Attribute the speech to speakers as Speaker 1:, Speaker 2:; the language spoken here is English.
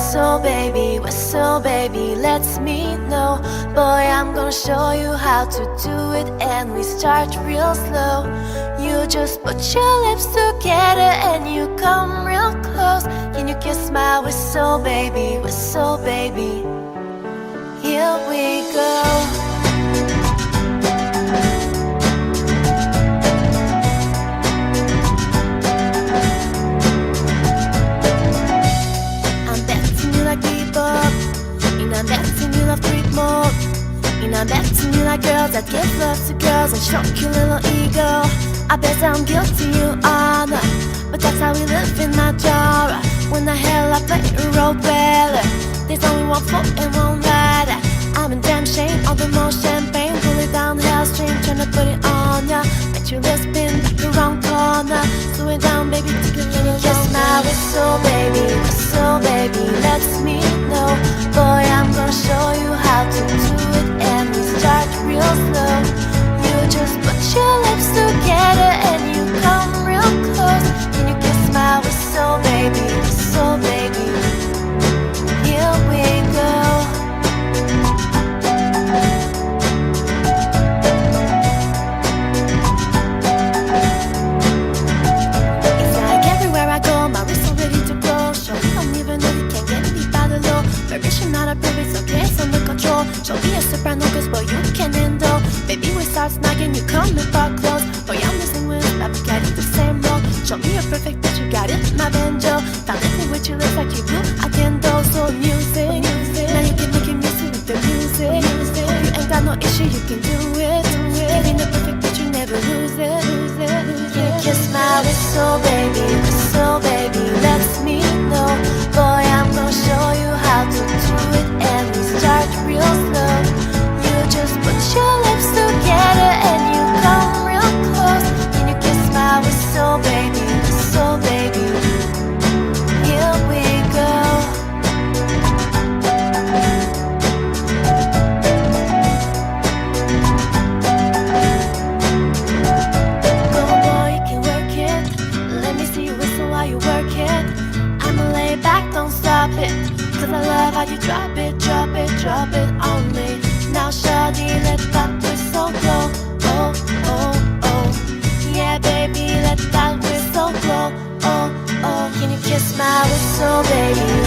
Speaker 1: whistle, baby, let's meet. No, boy, I'm gonna show you how to do it, and we start real slow. You just put your lips together and you come real close. Can you kiss my whistle, baby, whistle, baby? Here we go. I'm betting you love creep more. And I'm betting you like girls that give love to girls and stroke your little ego. I bet I'm guilty, you are not, but that's how we live in Majora. When the hell I play a role better, there's only one float and one rider. I'm in damn shame, all the more champagne. Pull it down Hellstream, tryna put it on ya. Bet you little spin back the wrong corner. Slow it down, baby, take a little kiss my whistle, baby, let's meet. No, boy, I'm gonna show you how to do it, and we start real slow. You just put your lips together and you come real close. Can you kiss my whistle, baby, whistle, baby? Here we go. It's like everywhere I go, my wrist ready to go. Show me don't even know you can't get me by the low. Permission not a privilege, so it's under control. Show me a soprano, cause boy, you can handle. Baby, we start snagging, you come and fuck close. Boy, I'm missing with, I've been getting the same role. Show me a perfect bitch, you got it, my banjo. Found it with you, looks like you do, I can do. So music, now you can make it music with the music. You ain't got no issue, you can do it. Getting the perfect bitch, you never lose it. You kiss my whistle, baby, let's meet. No, boy, I'm gonna show you how to do it, and we start real slow. You just put your lips together and you come real close. Can you kiss my whistle, baby, here we go. Go boy, you can work it. Let me see you whistle while you work it. I'ma lay back, don't stop it, cause I love how you drop it on me. Now shawty, let that whistle blow. Oh, oh, oh. Yeah, baby, let that whistle blow. Oh, oh. Can you kiss my whistle, baby?